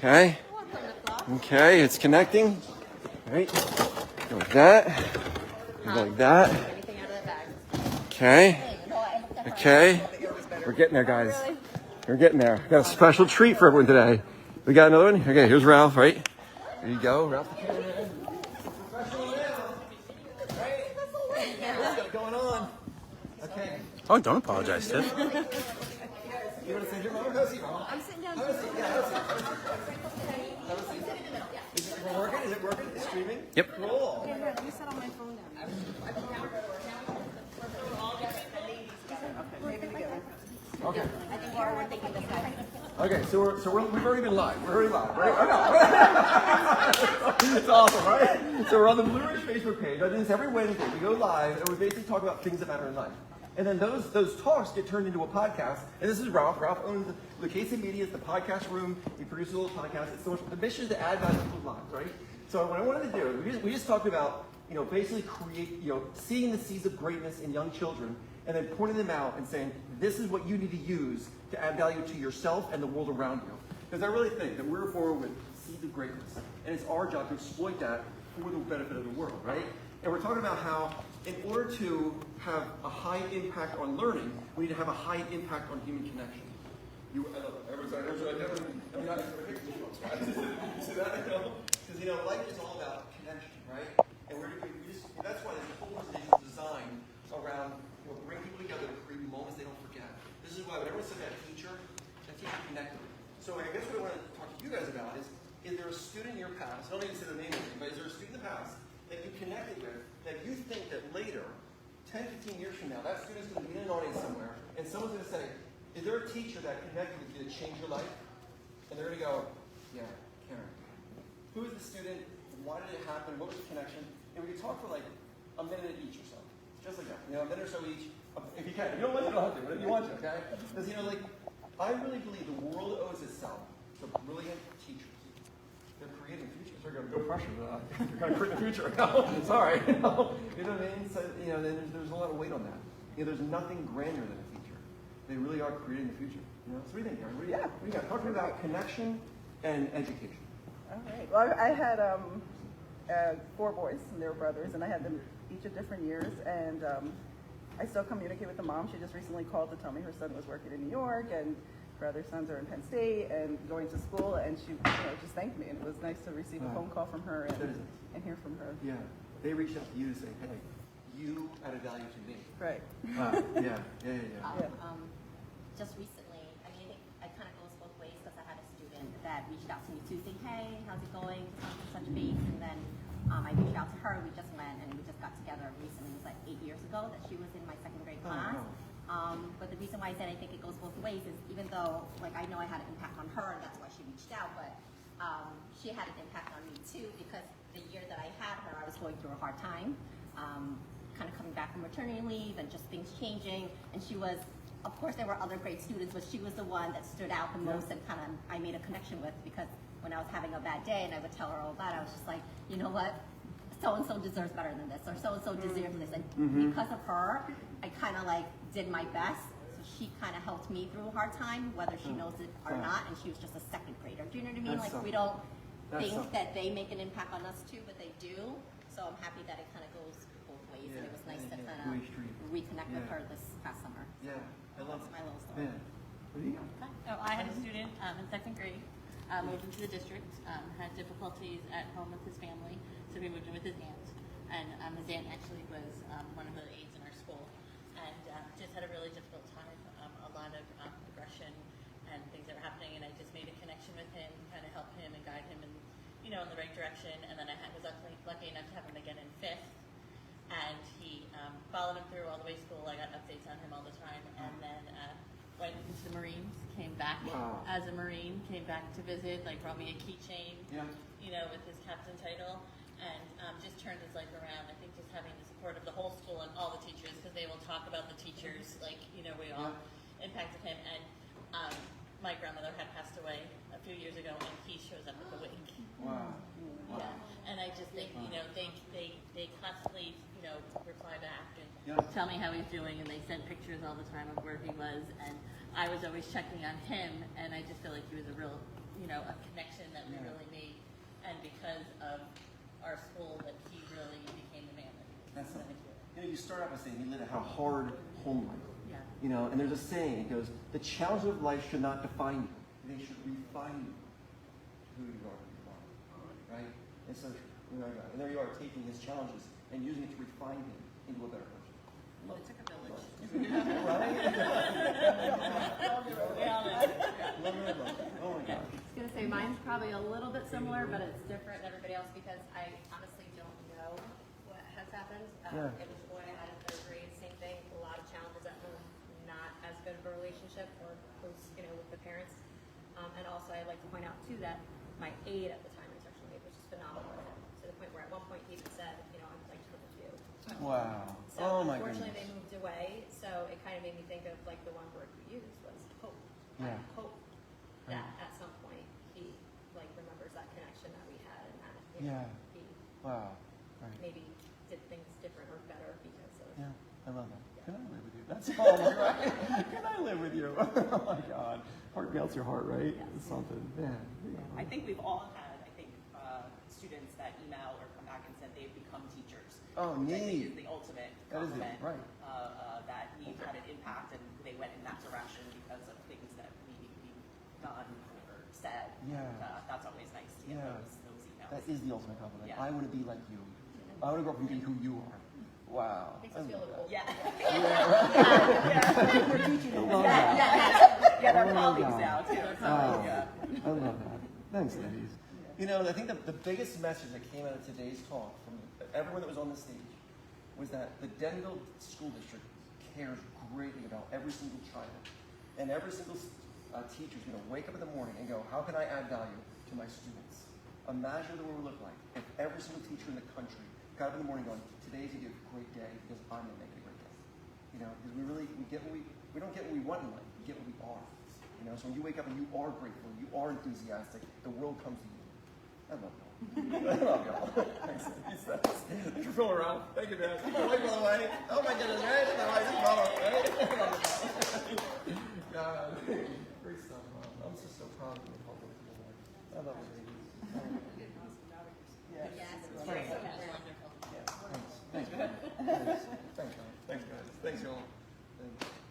Okay. Okay, it's connecting. Right. Go like that. Go like that. Okay. Okay. We're getting there, guys. We're getting there. Got a special treat for everyone today. We got another one. Okay, here's Ralph, right? There you go, Ralph. What's going on? Okay. Oh, don't apologize, Tiff. You want to send your mom? How's he, Mom? I'm sitting down. Is it working? Is it working? Is it streaming? Yep. Cool. You said on my phone now. Okay. I think we're thinking this guy. Okay, so we've already been live. We're already live, right? I know. It's awesome, right? So we're on the Blue Ridge Facebook page. I do this every Wednesday. We go live and we basically talk about things that matter in life. And then those talks get turned into a podcast. And this is Ralph. Ralph owns Lucchese Media. It's the podcast room. He produces a little podcast. It's the mission is to add value to people's lives, right? So what I wanted to do, we just talked about, basically seeing the seeds of greatness in young children and then pointing them out and saying, this is what you need to use to add value to yourself and the world around you. Because I really think that we're born with seeds of greatness. And it's our job to exploit that for the benefit of the world, right? And we're talking about how in order to have a high impact on learning, we need to have a high impact on human connection. Everyone's like, I'm not see that? Because life is all about connection, right? And that's why this whole organization is designed around bring people together to create moments they don't forget. This is why whenever I said that teacher connected. So I guess what I want to talk to you guys about is there a student in your past, I don't even say the name of it, but is there a student in the past that you connected with that you think that later, 10, 15 years from now, that student's going to be in an audience somewhere, and someone's going to say, is there a teacher that connected with you that changed your life? And they're going to go, yeah, Karen. Who is the student? Why did it happen? What was the connection? And we could talk for like a minute each or so. Just like that. A minute or so each. If you can. If you don't want to, you don't have to. But if you want to, okay? Because, I really believe the world owes itself to brilliant teachers. They're creating futures. They're going to go pressure. They're going to create the future. Sorry. You know what I mean? So, there's a lot of weight on that. There's nothing grander than a teacher. They really are creating the future. So what do you think, Karen? What do you got? Talk about connection and education. All right. Well, I had 4 boys, and they were brothers, and I had them each at different years, and I still communicate with the mom. She just recently called to tell me her son was working in New York, and her other sons are in Penn State and going to school, and she just thanked me, and it was nice to receive a phone call from her and hear from her. Yeah. They reached out to you to say, hey, you added value to me. Right. Yeah. Just recently, I think it kind of goes both ways because I had a student that reached out to me too, saying, hey, how's it going? Such base. And then I reached out to her. We just went and we just got together recently. It was like 8 years ago that she was in my second grade class. But the reason why I said I think it goes both ways is even though, I know I had an impact on her, and that's why she reached out, but she had an impact on me too because the year that I had her, I was going through a hard time, kind of coming back from maternity leave and just things changing. And she was, of course, there were other great students, but she was the one that stood out the most and kind of I made a connection with because when I was having a bad day and I would tell her all that, I was just like, you know what? So-and-so deserves better than this, or so-and-so deserves this. And because of her, I kind of did my best. So she kind of helped me through a hard time, whether she knows it or not. And she was just a second grader. Do you know what I mean? We don't think that they make an impact on us too, but they do. So I'm happy that it kind of goes both ways. And it was nice to kind of reconnect with her this past summer. Yeah. I love That's my little story. What do you got? So I had a student in second grade, moved into the district, had difficulties at home with his family, so we moved in with his aunt. And his aunt actually was one of the aides in our school, and just had a really difficult time, a lot of aggression and things that were happening, and I just made a connection with him, kind of help him and guide him in the right direction. And then I was lucky enough to have him again in 5th. And he followed him through all the way to school. I got updates on him all the time. And then went into the Marines, came back as a Marine, came back to visit, brought me a keychain, with his captain title, and just turned his life around. I think just having the support of the whole school and all the teachers, because they will talk about the teachers, we all impacted him. And my grandmother had passed away a few years ago, and he shows up at the wake. Wow. Yeah, and I just think, they constantly, reply back and tell me how he's doing, and they sent pictures all the time of where he was, and I was always checking on him, and I just feel like he was a real, a connection that that we really made, and because of our school, that he really became the man that he is. That's And something. I feel- You know, you start out by saying you lived how hard home life. Yeah. You know, and there's a saying, it goes, the challenges of life should not define you. They should refine you to who you are, right? And so, and there you are, taking his challenges and using it to refine him into a better person. It took a village. Right? We all know. Love it, love it. Oh my God. I was gonna say mine's probably a little bit similar, but it's different than everybody else because I honestly don't know what has happened. Yeah. It was a boy I had in third grade, same thing, a lot of challenges at home, not as good of a relationship or close, with the parents. And also I'd like to point out too that my aide at the time, my instructional aide, was just phenomenal with him, to the point where at one point he even said, I'd like to work with you. Wow. So Oh my unfortunately goodness. they moved away, so it kind of made me think of like the one word we used was hope. Yeah. I hope that at some point he remembers that connection that we had and that Yeah. he Wow. Right. maybe did things different or better because of Yeah, I love that. Can I live with you? That's all, right? Can I live with you? Oh my God. Heart melts your heart, right? It's something. Yeah. I think we've all had, students that email or come back and said they've become teachers. Oh, Which I think neat. is the ultimate That is it, compliment. right. That we've had an impact and they went in that direction because of things that we've done or said. Yeah. That's always nice to get Yeah. those emails. That is the ultimate compliment. Yeah. I want to be like you. I want to grow up and be who you are. Wow. makes us feel a little old. Yeah. I love that. Yeah, they're Oh my colleagues God. now too. So, Oh, yeah. I love that. Thanks, ladies. I think the biggest message that came out of today's talk from everyone that was on the stage was that the Denville School District cares greatly about every single child. And every single teacher is going to wake up in the morning and go, how can I add value to my students? Imagine what it would look like if every single teacher in the country got up in the morning going, today's going to be a great day because I'm going to make it a great day. Because we don't get what we want in life, we get what we are. So when you wake up and you are grateful, you are enthusiastic, the world comes to you. I love y'all. I love y'all. Thanks. Thanks for filling around. Thank you, man. My wife, by the way. Oh my goodness, right? My wife is mama, right? God, great stuff, Mom. I'm just so proud of you. I love it, ladies. Yes. Thanks. Wonderful. Thanks. Thanks, man. Thanks, guys. Thanks, y'all. Thanks.